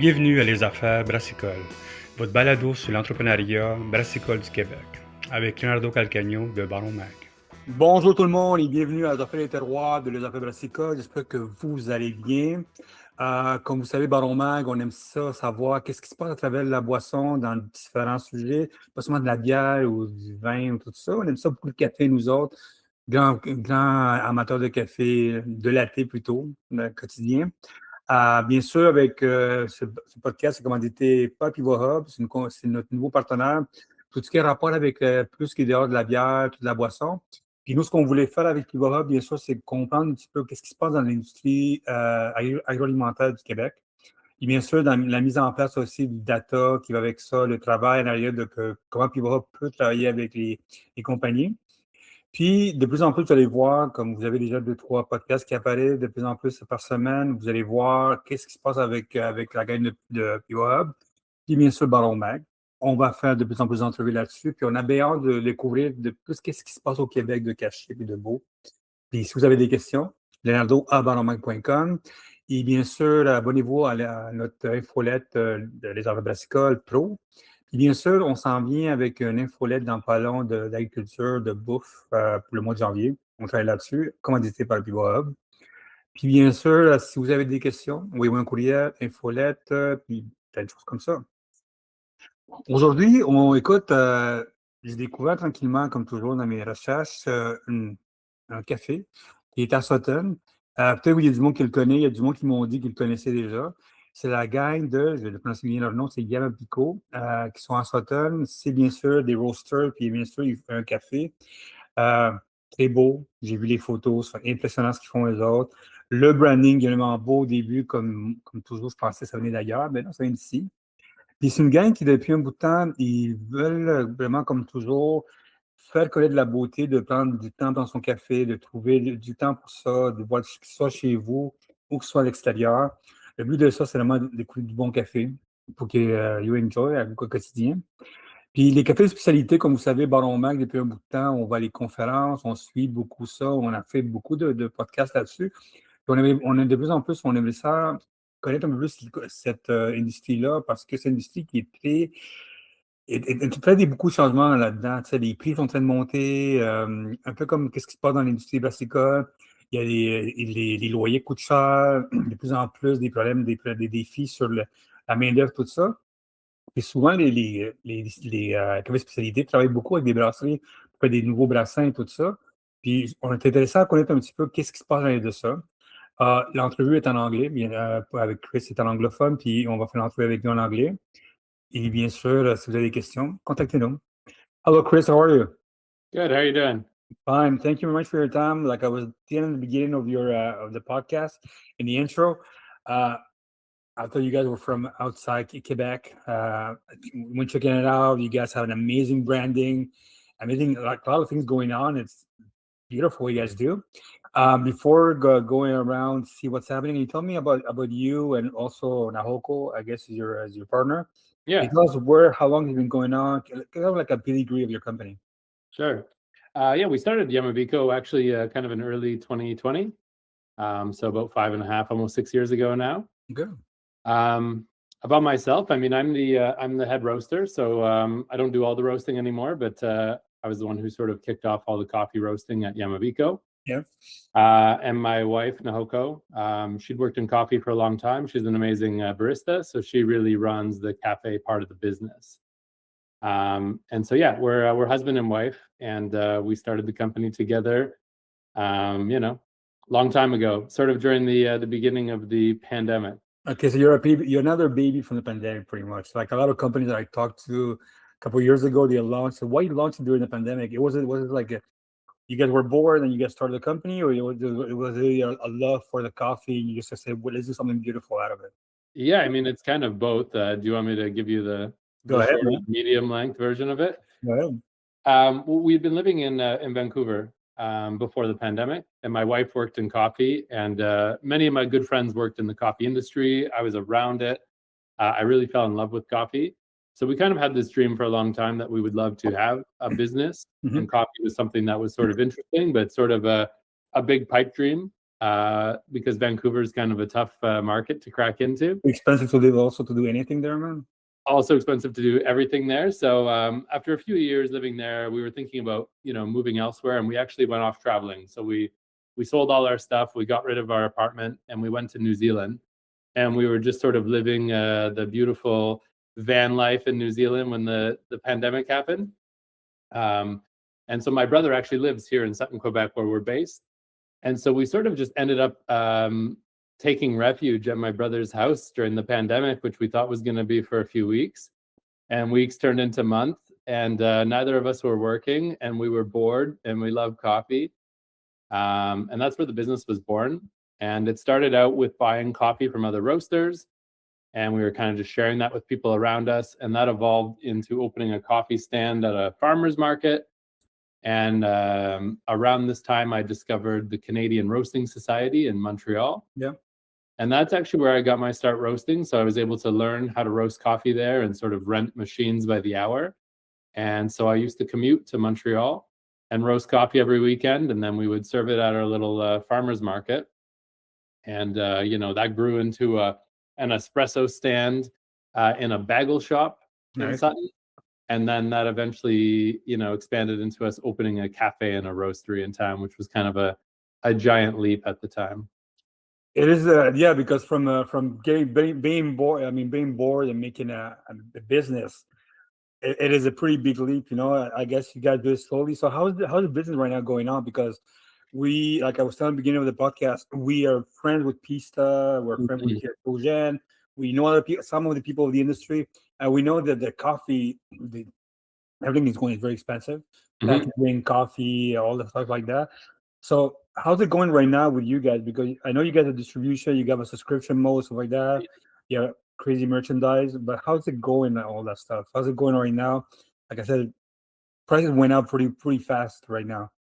Bienvenue à les Affaires Brassicoles, votre balado sur l'entrepreneuriat brassicole du Québec, avec Leonardo Calcagno de Baron Mag. Bonjour tout le monde et bienvenue à l'Affaires des terroirs de les Affaires Brassicoles. J'espère que vous allez bien. Comme vous savez, Baron Mag, on aime ça, savoir qu'est-ce qui se passe à travers la boisson dans différents sujets, pas seulement de la bière ou du vin ou tout ça. On aime ça beaucoup le café, nous autres, grands amateurs de café, de latte plutôt, quotidien. Bien sûr, avec ce podcast, c'est commandité par PivoHub, c'est notre nouveau partenaire. Tout ce qui est rapport avec plus qui est dehors de la bière, toute la boisson. Puis nous, ce qu'on voulait faire avec PivoHub, bien sûr, c'est comprendre un petit peu qu'est-ce qui se passe dans l'industrie agroalimentaire du Québec. Et bien sûr, dans la mise en place aussi du data qui va avec ça, le travail en arrière de comment PivoHub peut travailler avec les compagnies. Puis, de plus en plus, vous allez voir, comme vous avez déjà 2-3 podcasts qui apparaissent de plus en plus par semaine, vous allez voir qu'est-ce qui se passe avec la gang de PivoHub. Puis, bien sûr, Baron Mag. On va faire de plus en plus d'entrevues là-dessus. Puis, on a bien hâte de découvrir de plus qu'est-ce qui se passe au Québec de cachet et de beau. Puis, si vous avez des questions, leonardo@baronmag.com. Et bien sûr, abonnez-vous à notre infolette de Les Affaires Brassicoles Pro. Et bien sûr, on s'en vient avec une infolette dans pas long d'agriculture, de bouffe pour le mois de janvier. On travaille là-dessus, commandité par le PivoHub. Puis bien sûr, si vous avez des questions, envoyez-moi un courriel, infolette, puis plein de choses comme ça. Aujourd'hui, j'ai découvert tranquillement, comme toujours dans mes recherches, un café qui est à Sutton. Peut-être qu'il y a du monde qui le connaît, il y a du monde qui m'ont dit qu'ils le connaissaient déjà. C'est la gang je vais le prononcer bien leur nom, c'est Yamabiko, qui sont à Sutton. C'est bien sûr des roasters, puis bien sûr, ils font un café. Euh, Très beau. J'ai vu les photos, c'est impressionnant ce qu'ils font les autres. Le branding est vraiment beau au début, comme toujours, je pensais que ça venait d'ailleurs, mais non, ça vient d'ici. Puis c'est une gang qui, depuis un bout de temps, ils veulent vraiment, comme toujours, faire connaître la beauté, de prendre du temps dans son café, de trouver du temps pour ça, de boire, que ce soit chez vous ou que ce soit à l'extérieur. Le but de ça, c'est vraiment d'écouter du bon café pour que you enjoy au quotidien. Puis les cafés de spécialité, comme vous savez, Baron Mag, depuis un bout de temps, on va à les conférences, on suit beaucoup ça, on a fait beaucoup de podcasts là-dessus. Puis on a de plus en plus, on aimerait ça connaître un peu plus cette industrie-là, parce que c'est une industrie qui est très tu fais beaucoup de changements là-dedans. Tu sais, les prix sont en train de monter, un peu comme qu'est-ce qui se passe dans l'industrie brassicole. Il y a les loyers coûtent cher, de plus en plus des problèmes, des défis sur la main-d'œuvre, tout ça. Et souvent, les cafés spécialités travaillent beaucoup avec des brasseries pour faire des nouveaux brassins et tout ça. Puis, on est intéressé à connaître un petit peu qu'est-ce qui se passe dans de ça. L'entrevue est en anglais, bien, avec Chris, c'est en anglophone, puis on va faire l'entrevue avec lui en anglais. Et bien sûr, si vous avez des questions, contactez-nous. Hello, Chris. How are you? Good. How are you doing? Fine. Thank you very much for your time. Like I was telling at the beginning of your of the podcast in the intro, I thought you guys were from outside Quebec. When checking it out, you guys have an amazing branding, amazing, like a lot of things going on. It's beautiful what you guys do. Before going around, see what's happening, can you tell me about you and also Nahoko, I guess, is your partner? Yeah. Tell us how long it's been going on. Kind of like a pedigree of your company. Sure. Yeah, we started Yamabico actually kind of in early 2020. So about 5.5, almost 6 years ago now. Good. About myself, I mean, I'm the head roaster, so I don't do all the roasting anymore, but I was the one who sort of kicked off all the coffee roasting at Yamabico. Yeah. And my wife, Nahoko, she'd worked in coffee for a long time. She's an amazing barista, so she really runs the cafe part of the business. And so, yeah, we're husband and wife, and we started the company together, long time ago, sort of during the beginning of the pandemic. Okay, so you're another baby from the pandemic, pretty much. Like a lot of companies that I talked to a couple of years ago, they launched. So why you launched it during the pandemic? Was it like you guys were bored and you guys started the company, or it was really a love for the coffee? And you just said, well, let's do something beautiful out of it. Yeah, I mean, it's kind of both. Do you want me to give you the ahead, short, medium length version of it? Go ahead. We've been living in Vancouver before the pandemic, and my wife worked in coffee, and many of my good friends worked in the coffee industry. I was around it. I really fell in love with coffee. So we kind of had this dream for a long time that we would love to have a business, and coffee was something that was sort of interesting, but sort of a big pipe dream. because Vancouver is kind of a tough market to crack into. Expensive to live, also to do anything there, man. Also expensive to do everything there. So after a few years living there, we were thinking about, moving elsewhere, and we actually went off traveling. So we sold all our stuff, we got rid of our apartment, and we went to New Zealand. And we were just sort of living the beautiful van life in New Zealand when the pandemic happened. And so my brother actually lives here in Sutton, Quebec, where we're based. And so we sort of just ended up taking refuge at my brother's house during the pandemic, which we thought was going to be for a few weeks. And weeks turned into months, and neither of us were working, and we were bored, and we love coffee. And that's where the business was born. And it started out with buying coffee from other roasters, and we were kind of just sharing that with people around us. And that evolved into opening a coffee stand at a farmer's market. And around this time, I discovered the Canadian Roasting Society in Montreal. Yeah. And that's actually where I got my start roasting. So I was able to learn how to roast coffee there and sort of rent machines by the hour. And so I used to commute to Montreal and roast coffee every weekend. And then we would serve it at our little farmer's market. And, that grew into an espresso stand in a bagel shop in Sutton. And then that eventually, expanded into us opening a cafe and a roastery in town, which was kind of a giant leap at the time. It is, because from being bored and making a business, it is a pretty big leap. I guess you guys do it slowly. So how's the business right now going on? Because we, like I was telling at the beginning of the podcast, we are friends with Pista, we're friends with Cherchant. We know other people, some of the people of the industry, and we know that the coffee, everything is going very expensive. Packaging, coffee, all the stuff like that. So how's it going right now with you guys? Because I know you guys have distribution, you got a subscription mode, stuff like that. Yeah, crazy merchandise. But how's it going? All that stuff. How's it going right now? Like I said, prices went up pretty fast right now.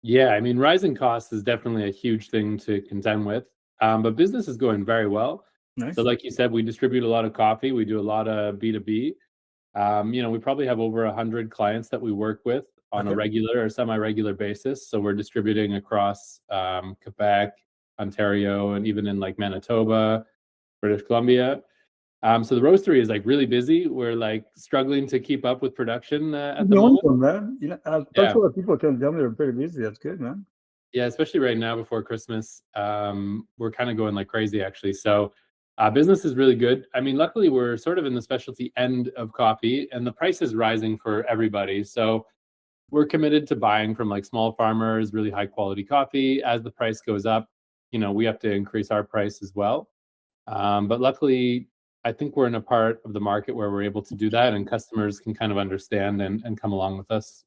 Yeah, I mean, rising costs is definitely a huge thing to contend with. But business is going very well. Nice. So like you said, we distribute a lot of coffee. We do a lot of B2B. We probably have over 100 clients that we work with on a regular or semi-regular basis. So we're distributing across Quebec, Ontario, and even in like Manitoba, British Columbia. So the roastery is like really busy. We're like struggling to keep up with production at the moment. Man. That's what people can tell me. They're pretty busy. That's good, man. Yeah, especially right now before Christmas. We're kind of going like crazy, actually. So business is really good. I mean, luckily, we're sort of in the specialty end of coffee, and the price is rising for everybody. So we're committed to buying from like small farmers, really high quality coffee. As the price goes up, we have to increase our price as well. But luckily, I think we're in a part of the market where we're able to do that, and customers can kind of understand and come along with us.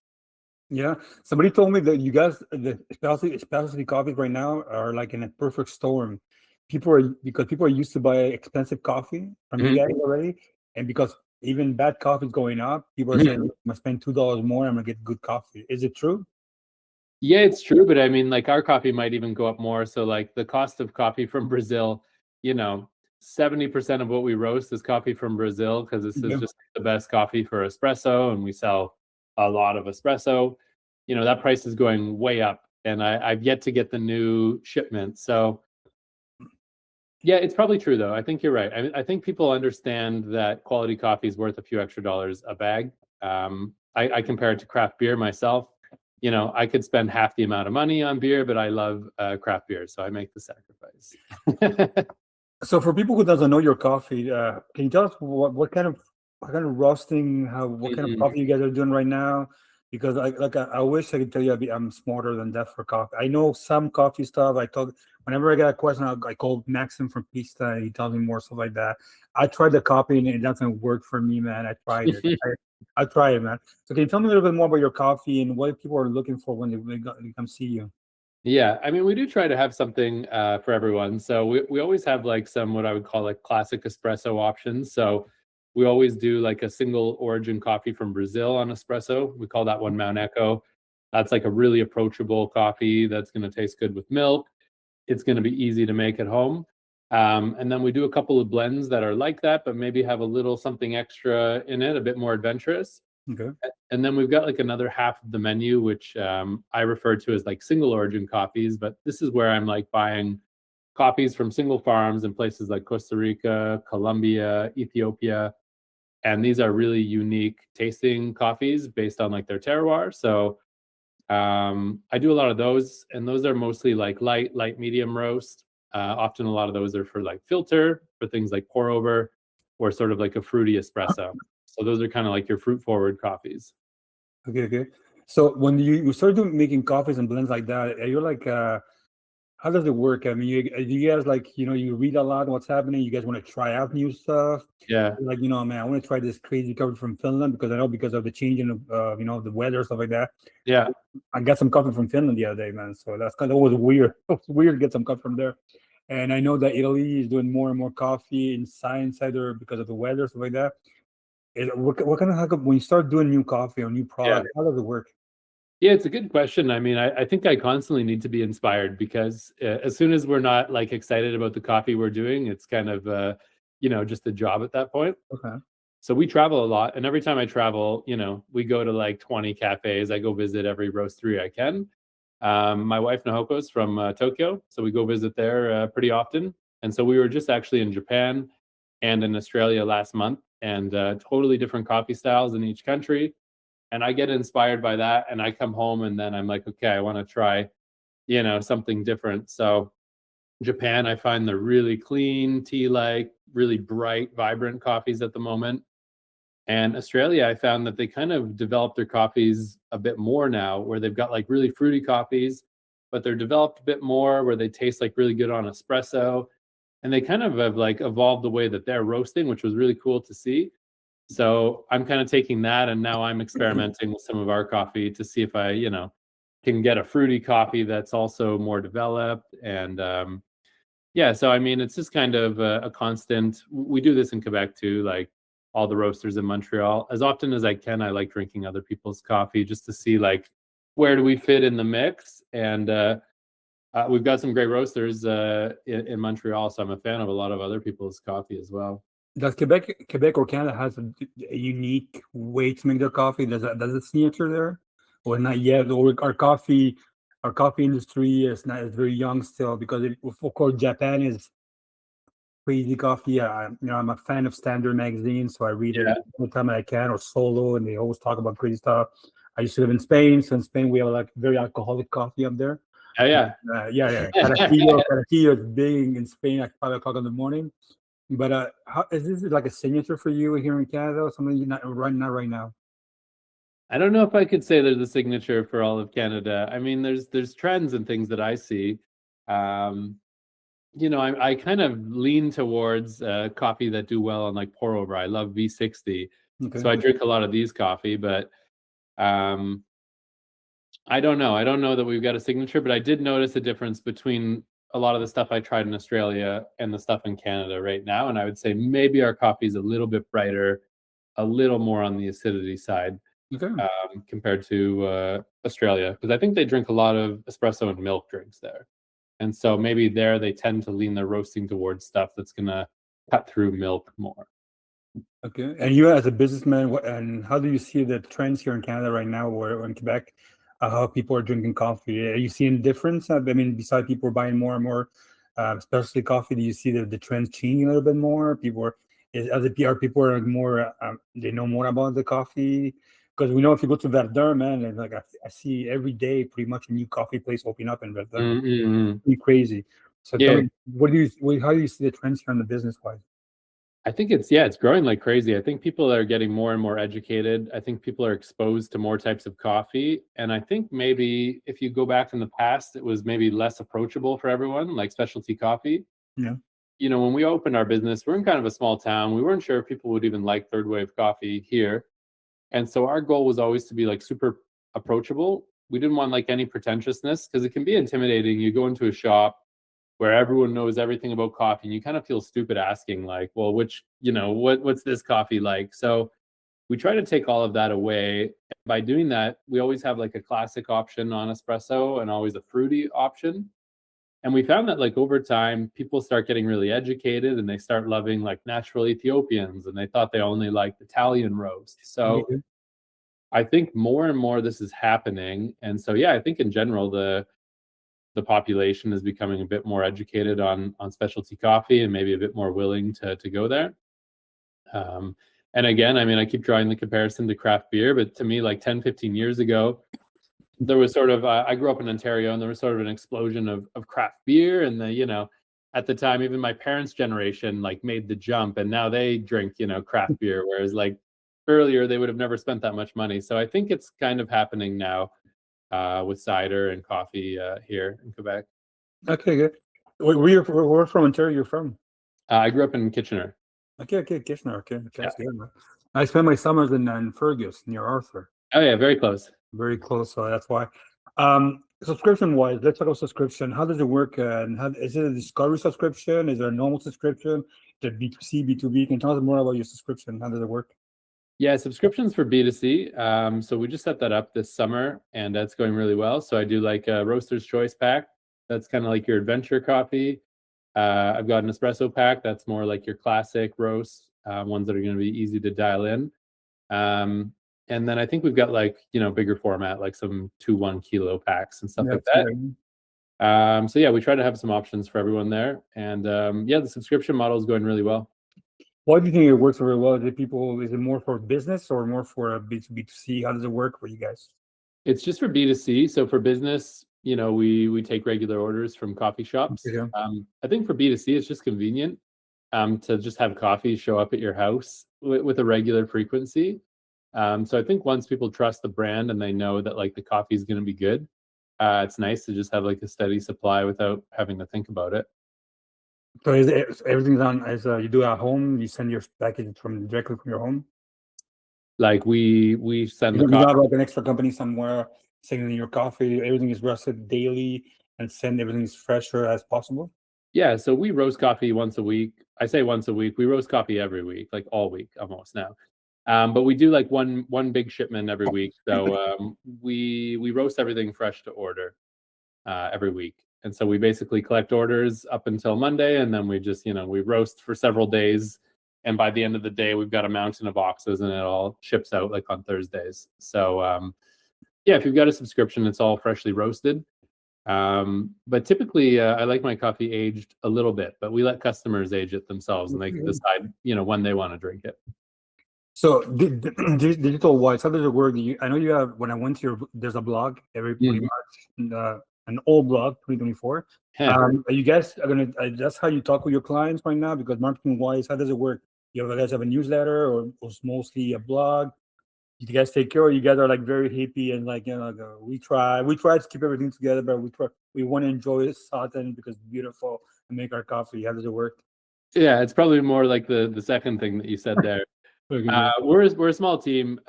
Yeah. Somebody told me that you guys, the specialty coffees right now are like in a perfect storm. Because people are used to buy expensive coffee from you guys already. And because even bad coffee is going up, people are saying, I'm gonna spend $2 more, I'm gonna get good coffee. Is it true? Yeah, it's true. But I mean, like our coffee might even go up more. So like the cost of coffee from Brazil, 70% of what we roast is coffee from Brazil, because this is just the best coffee for espresso, and we sell a lot of espresso. That price is going way up, and I've yet to get the new shipment. So yeah, it's probably true though. I think you're right. I think people understand that quality coffee is worth a few extra dollars a bag. I compare it to craft beer myself. I could spend half the amount of money on beer, but I love craft beer, so I make the sacrifice. So for people who doesn't know your coffee, can you tell us what kind of roasting, what kind of coffee you guys are doing right now? Because I wish I could tell you I'm smarter than that for coffee. I know some coffee stuff. Whenever I get a question, I call Maxim from Pista, and he tells me more stuff like that. I tried the coffee and it doesn't work for me, man. I tried it. I tried it, man. So can you tell me a little bit more about your coffee and what people are looking for when they come see you? Yeah, I mean, we do try to have something for everyone. So we always have like some what I would call like classic espresso options. So we always do like a single origin coffee from Brazil on espresso. We call that one Mount Echo. That's like a really approachable coffee that's going to taste good with milk. It's going to be easy to make at home. And then we do a couple of blends that are like that, but maybe have a little something extra in it, a bit more adventurous. Okay. And then we've got like another half of the menu, which I refer to as like single origin coffees. But this is where I'm like buying coffees from single farms in places like Costa Rica, Colombia, Ethiopia. And these are really unique tasting coffees based on like their terroir. So I do a lot of those, and those are mostly like light, medium roast. Often a lot of those are for like filter, for things like pour over, or sort of like a fruity espresso. So those are kind of like your fruit forward coffees. Okay. So when you start making coffees and blends like that, are you like, how does it work? I mean, do you guys like, you read a lot what's happening? You guys want to try out new stuff? Yeah. Like, man, I want to try this crazy coffee from Finland because I know because of the changing of, the weather, stuff like that. Yeah. I got some coffee from Finland the other day, man. So that's kind of always weird. It's weird to get some coffee from there. And I know that Italy is doing more and more coffee inside there because of the weather, stuff like that. What kind of when you start doing new coffee or new product, how does it work? Yeah, it's a good question. I mean, I think I constantly need to be inspired because as soon as we're not like excited about the coffee we're doing, it's kind of, just a job at that point. Okay. So we travel a lot. And every time I travel, we go to like 20 cafes. I go visit every roastery I can. My wife Nahoko's from Tokyo. So we go visit there pretty often. And so we were just actually in Japan and in Australia last month, and totally different coffee styles in each country. And I get inspired by that, and I come home and then I'm like, okay, I want to try, something different. So Japan, I find they're really clean, tea-like, really bright, vibrant coffees at the moment. And Australia, I found that they kind of developed their coffees a bit more now, where they've got like really fruity coffees, but they're developed a bit more where they taste like really good on espresso. And they kind of have like evolved the way that they're roasting, which was really cool to see. So I'm kind of taking that, and now I'm experimenting with some of our coffee to see if I, can get a fruity coffee that's also more developed. And so I mean, it's just kind of a constant. We do this in Quebec too, like all the roasters in Montreal. As often as I can, I like drinking other people's coffee just to see like where do we fit in the mix. And we've got some great roasters in Montreal, so I'm a fan of a lot of other people's coffee as well. Does Quebec or Canada has a unique way to make their coffee? Does it signature there, or not yet? Or our coffee industry is very young still because of course Japan is crazy coffee. I'm a fan of Standard magazine, so I read it all the time I can, or Solo, and they always talk about crazy stuff. I used to live in Spain, so in Spain we have like very alcoholic coffee up there. Yeah. Caraquillo is big in Spain at 5 o'clock in the morning. But how is this like a signature for you here in Canada, or something you're not right now? I don't know if I could say there's a signature for all of Canada. I mean, there's trends and things that I see. I kind of lean towards coffee that do well on like pour over. I love V60, so I drink a lot of these coffee. But I don't know. I don't know that we've got a signature, but I did notice a difference between a lot of the stuff I tried in Australia and the stuff in Canada right now. And I would say maybe our coffee is a little bit brighter, a little more on the acidity side compared to Australia, because I think they drink a lot of espresso and milk drinks there. And so maybe there they tend to lean their roasting towards stuff that's going to cut through milk more. Okay. And you as a businessman, and how do you see the trends here in Canada right now or in Quebec? How people are drinking coffee? Are you seeing difference? I mean, besides people are buying more and more specialty coffee, do you see the trends changing a little bit more? People are more they know more about the coffee, because we know if you go to Verdun, man, and like I see every day pretty much a new coffee place opening up in Verdun. Mm-hmm. Pretty crazy. So yeah. How do you see the trends here on the business wise? I think it's growing like crazy. I think people are getting more and more educated. I think people are exposed to more types of coffee. And I think maybe if you go back in the past, it was maybe less approachable for everyone, like specialty coffee. Yeah. When we opened our business, we're in kind of a small town. We weren't sure if people would even like third wave coffee here. And so our goal was always to be like super approachable. We didn't want like any pretentiousness, because it can be intimidating. You go into a shop where everyone knows everything about coffee, and you kind of feel stupid asking like, well, what's this coffee like? So we try to take all of that away. By doing that, we always have like a classic option on espresso and always a fruity option. And we found that like over time, people start getting really educated, and they start loving like natural Ethiopians, and they thought they only liked Italian roast. So I think more and more this is happening. And so, yeah, I think in general, the population is becoming a bit more educated on specialty coffee and maybe a bit more willing to go there. And again, I mean, I keep drawing the comparison to craft beer, but to me, like 10, 15 years ago, there was sort of, I grew up in Ontario, and there was sort of an explosion of craft beer. And at the time, even my parents' generation like made the jump, and now they drink, craft beer, whereas like earlier they would have never spent that much money. So I think it's kind of happening now with cider and coffee here in Quebec. Okay, good. Where from Ontario you're from? I grew up in Kitchener. Okay, Kitchener. Okay, that's good, man. I spent my summers in Fergus near Arthur. Oh yeah, very close. Very close, so that's why. Subscription-wise, let's talk about subscription. How does it work? And is it a discovery subscription? Is it a normal subscription? Is it B2C, B2B? Can you tell us more about your subscription? How does it work? Yeah, subscriptions for B2C. So we just set that up this summer, and that's going really well. So I do like a Roaster's Choice pack. That's kind of like your adventure coffee. I've got an espresso pack. That's more like your classic roast, ones that are going to be easy to dial in. And then I think we've got like, bigger format, like some 2-1 kilo packs and stuff like that. So yeah, we try to have some options for everyone there. And the subscription model is going really well. Why do you think it works very well? Is it more for business or more for a B2B2C? How does it work for you guys? It's just for B2C. So for business, we take regular orders from coffee shops. Okay. I think for B2C, it's just convenient to just have coffee show up at your house with a regular frequency. So I think once people trust the brand and they know that like the coffee is going to be good, it's nice to just have like a steady supply without having to think about it. So everything's on as you do at home? You send your package directly from your home? Like we send You have like an extra company somewhere sending your coffee. Everything is roasted daily and send everything as fresher as possible? Yeah, so we roast coffee once a week. I say once a week. We roast coffee every week, like all week almost now. But we do like one big shipment every week. So we roast everything fresh to order every week. And so we basically collect orders up until Monday, and then we just, we roast for several days. And by the end of the day, we've got a mountain of boxes, and it all ships out like on Thursdays. So if you've got a subscription, it's all freshly roasted. But typically, I like my coffee aged a little bit, but we let customers age it themselves, and they can decide, when they want to drink it. So digital wise, how does it work? I know you have, when I went to there's a blog pretty much, an old blog, 2024. Are you guys that's how you talk with your clients right now? Because marketing wise, how does it work? You guys have a newsletter, or it's mostly a blog? You guys take care, or you guys are like very hippie and like, we try to keep everything together, but we want to enjoy Sutton because it's beautiful and make our coffee. How does it work? Yeah, it's probably more like the second thing that you said there. We're a small team.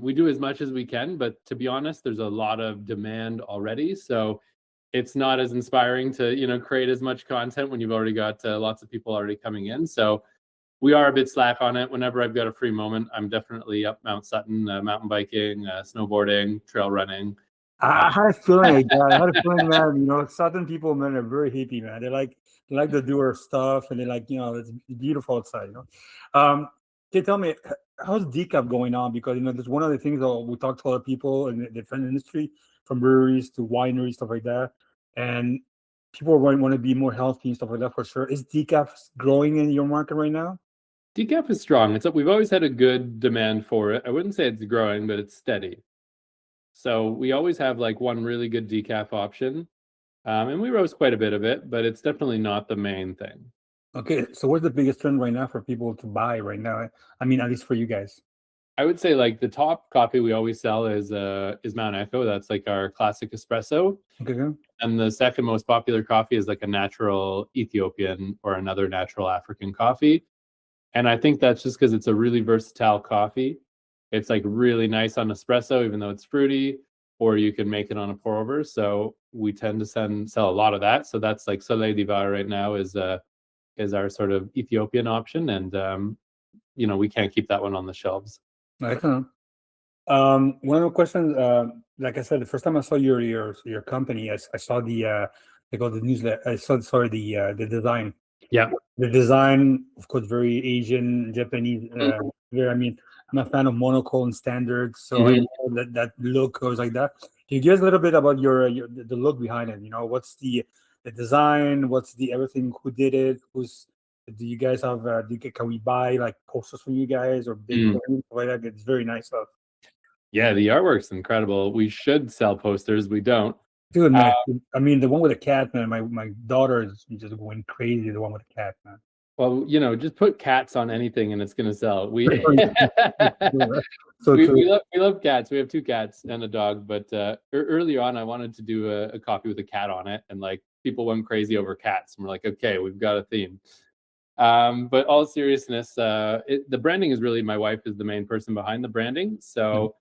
We do as much as we can, but to be honest, there's a lot of demand already. So it's not as inspiring to, create as much content when you've already got lots of people already coming in. So we are a bit slack on it. Whenever I've got a free moment, I'm definitely up Mount Sutton, mountain biking, snowboarding, trail running. I had a feeling like that. I had a feeling, man, Sutton people, man, are very hippie, man. They like to do our stuff, and they like, it's beautiful outside, Can you tell me, how's decaf going on? Because, there's one of the things that we talk to a lot of people in the different industry, from breweries to wineries, stuff like that. And people want to be more healthy and stuff like that, for sure. Is decaf growing in your market right now? Decaf is strong. We've always had a good demand for it. I wouldn't say it's growing, but it's steady. So we always have like one really good decaf option. And we roast quite a bit of it, but it's definitely not the main thing. Okay, so what's the biggest trend right now for people to buy right now? I mean, at least for you guys. I would say like the top coffee we always sell is Mount Echo. That's like our classic espresso. Okay. And the second most popular coffee is like a natural Ethiopian or another natural African coffee. And I think that's just because it's a really versatile coffee. It's like really nice on espresso, even though it's fruity, or you can make it on a pour over. So we tend to sell a lot of that. So that's like Soleil d'Hiver right now is our sort of Ethiopian option. And, we can't keep that one on the shelves. Excellent. One of the questions, like I said, the first time I saw your company, I saw the newsletter. I saw the design. Yeah. The design, of course, very Asian, Japanese. I'm a fan of monochrome and standards, so Mhm. I know that look goes like that. Can you give us a little bit about the look behind it? What's the design? What's the everything? Who did it? Do you guys have? Can we buy like posters from you guys or big Mm. things like that? It's very nice stuff. Yeah, the artwork's incredible. We should sell posters. We don't. Dude, man, I mean, the one with the cat, man. My daughter is just going crazy. The one with the cat, man. Well, just put cats on anything and it's going to sell. We So we love cats. We have 2 cats and a dog. But early on, I wanted to do a coffee with a cat on it, and like people went crazy over cats, and we're like, okay, we've got a theme. But all seriousness, the branding is really, my wife is the main person behind the branding. So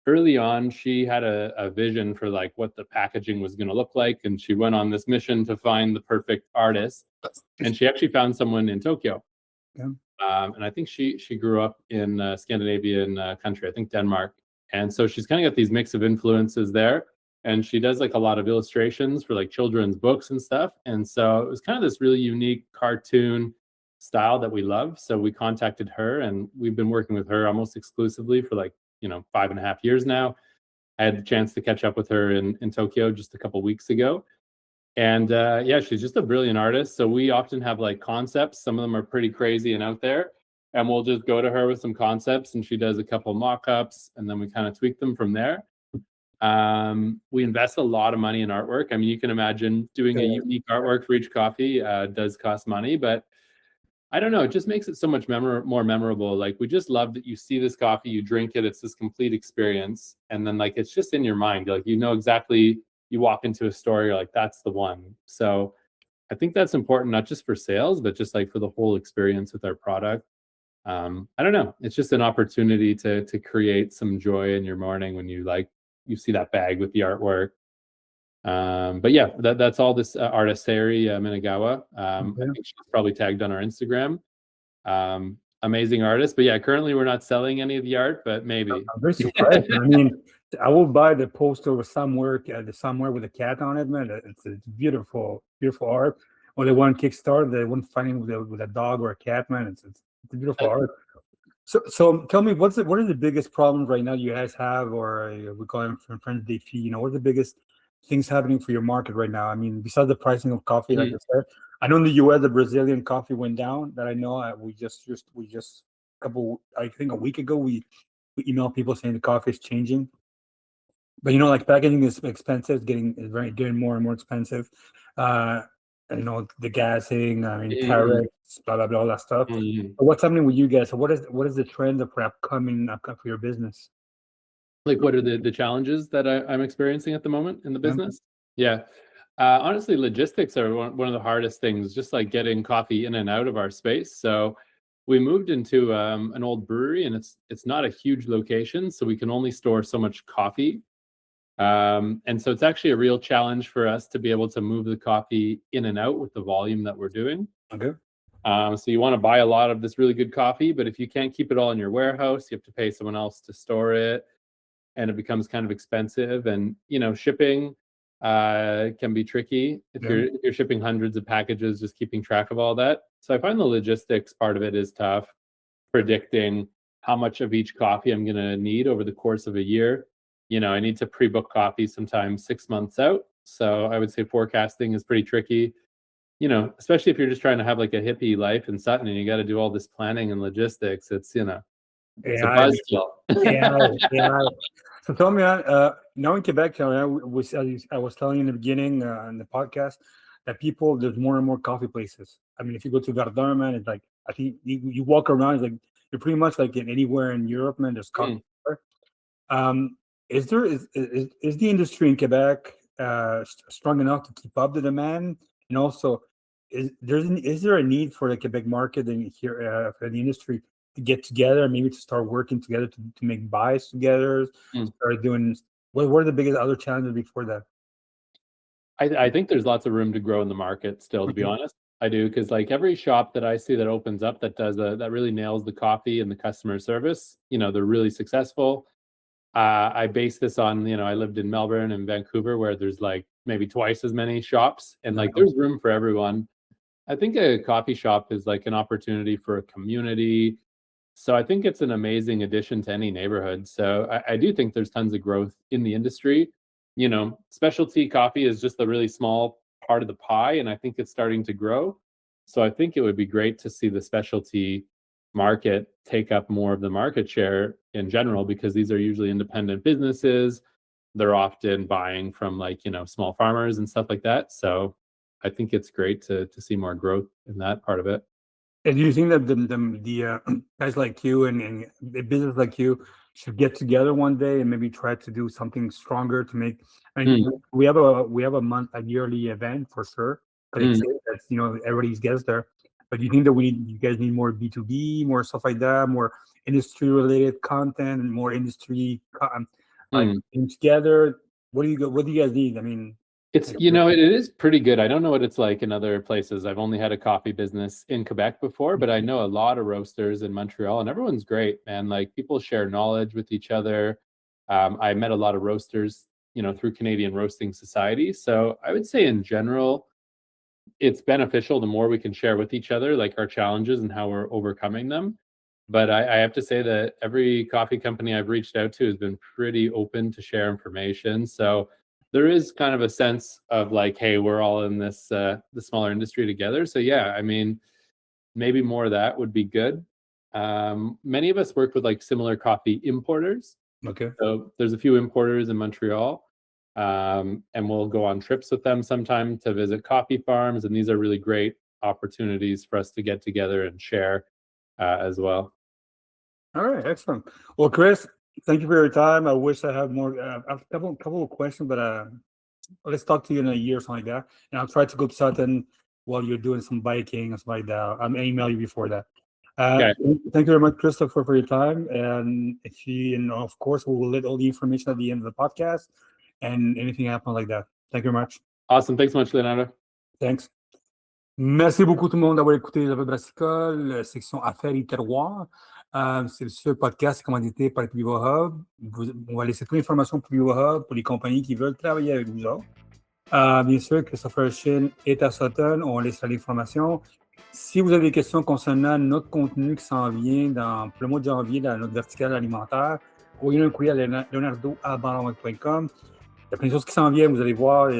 early on, she had a vision for like what the packaging was going to look like, and she went on this mission to find the perfect artist. And she actually found someone in Tokyo. Yeah. And I think she grew up in Scandinavian country, I think Denmark. And so she's kind of got these mix of influences there. And she does like a lot of illustrations for like children's books and stuff. And so it was kind of this really unique cartoon style that we love. So we contacted her, and we've been working with her almost exclusively for like 5.5 years now. I had the chance to catch up with her in Tokyo just a couple weeks ago. And yeah, she's just a brilliant artist. So we often have like concepts. Some of them are pretty crazy and out there. And we'll just go to her with some concepts, and she does a couple mock-ups, and then we kind of tweak them from there. We invest a lot of money in artwork. I mean, you can imagine doing a unique artwork for each coffee does cost money, but I don't know, it just makes it so much more memorable. Like, we just love that you see this coffee, you drink it, it's this complete experience. And then like, it's just in your mind. Like, exactly, you walk into a store, you're like, that's the one. So I think that's important, not just for sales, but just like for the whole experience with our product. I don't know. It's just an opportunity to create some joy in your morning when you see that bag with the artwork. But yeah, that's all this artist Sari Minagawa. I think she's probably tagged on our Instagram. Amazing artist. But yeah, currently we're not selling any of the art, but maybe. I'm very surprised. I mean, I will buy the poster with somewhere with a cat on it, man. It's beautiful, beautiful art. Or the one Kickstarter, the one finding with a dog or a cat, man. It's a beautiful art. So tell me, what are the biggest problems right now you guys have, or we call them from friends défi? What are the biggest things happening for your market right now? I mean, besides the pricing of coffee, like I said, I know in the US the Brazilian coffee went down. That I know. We just I think a week ago we emailed people saying the coffee is changing. But like packaging is expensive, getting more and more expensive. And the gassing, I mean, tariffs, blah blah blah, all that stuff. But what's happening with you guys? So what is the trend of upcoming for your business? Like, what are the challenges that I'm experiencing at the moment in the business? Yeah. Honestly, logistics are one of the hardest things, just like getting coffee in and out of our space. So we moved into an old brewery, and it's not a huge location, so we can only store so much coffee. And so it's actually a real challenge for us to be able to move the coffee in and out with the volume that we're doing. Okay. So you want to buy a lot of this really good coffee, but if you can't keep it all in your warehouse, you have to pay someone else to store it, and it becomes kind of expensive. And shipping can be tricky if you're shipping hundreds of packages, just keeping track of all that. So I find the logistics part of it is tough, predicting how much of each coffee I'm going to need over the course of a year. I need to pre-book coffee sometimes 6 months out. So I would say forecasting is pretty tricky, especially if you're just trying to have like a hippie life in Sutton and you got to do all this planning and logistics. It's, it's a buzzkill. Yeah. So tell me, now in Quebec, I was telling you in the beginning in the podcast that there's more and more coffee places. I mean, if you go to Verdun, man, it's like, I think you walk around, it's like you're pretty much like in anywhere in Europe, man, there's coffee. Is the industry in Quebec strong enough to keep up the demand? And also, is there a need for the Quebec market and here for the industry to get together, maybe to start working together to make buys together? Start doing what are the biggest other challenges before that? I think there's lots of room to grow in the market still, to be honest. I do, because like every shop that I see that opens up that does that really nails the coffee and the customer service, they're really successful. I base this on, I lived in Melbourne and Vancouver, where there's like maybe twice as many shops, and like there's room for everyone. I think a coffee shop is like an opportunity for a community. So I think it's an amazing addition to any neighborhood. So I do think there's tons of growth in the industry. You know, specialty coffee is just a really small part of the pie, and I think it's starting to grow. So I think it would be great to see the specialty market take up more of the market share in general, because these are usually independent businesses. They're often buying from, like, you know, small farmers and stuff like that. So I think it's great to see more growth in that part of it. And do you think that the guys like you and the business like you should get together one day and maybe try to do something stronger to make? I mean, Mm, we have a yearly event for sure, but it's mm, that's everybody gets there. But do you think that you guys need more B2B, more stuff like that, more industry related content, and more industry like mm. in together? What do you guys need? I mean, It's, like, you know, it is pretty good. I don't know what it's like in other places. I've only had a coffee business in Quebec before, but I know a lot of roasters in Montreal, and everyone's great, man. Like, people share knowledge with each other. I met a lot of roasters, you know, through Canadian Roasting Society. So I would say in general, it's beneficial the more we can share with each other, like our challenges and how we're overcoming them. But I have to say that every coffee company I've reached out to has been pretty open to share information. So there is kind of a sense of like, hey, we're all in this the smaller industry together. So yeah, I mean, maybe more of that would be good. Many of us work with like similar coffee importers. okay. So there's a few importers in Montreal, and we'll go on trips with them sometime to visit coffee farms. And these are really great opportunities for us to get together and share as well. All right, excellent. Well, Chris, thank you for your time. I wish I had more. I have a couple of questions, but let's talk to you in a year or something like that. And I'll try to go to Sutton while you're doing some biking or something like that. I'll email you before that. Okay. Thank you very much, Christopher, for your time. And of course, we will let all the information at the end of the podcast and anything happen like that. Thank you very much. Awesome. Thanks so much, Leonardo. Thanks. Merci beaucoup tout le monde d'avoir écouté les Affaires Brassicoles, section Affaires et terroirs. C'est le seul podcast commandité par PivoHub. On va laisser toute l'information pour PivoHub, pour les compagnies qui veulent travailler avec vous autres. Bien sûr, Christopher Shinn est à Sutton. On laissera l'information. Si vous avez des questions concernant notre contenu qui s'en vient pour le mois de janvier dans notre verticale alimentaire, envoyez-nous un courriel à leonardo@baronmac.com. Il y a plein de choses qui s'en viennent, vous allez voir.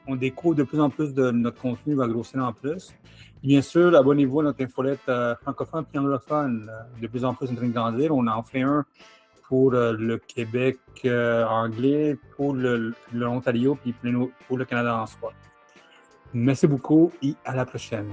On découvre de plus en plus de notre contenu, va grossir en plus. Bien sûr, abonnez-vous à notre infolette francophone et anglophone. De plus en plus en train de grandir. On en fait un pour le Québec anglais, pour l'Ontario, puis pour le Canada en soi. Merci beaucoup et à la prochaine.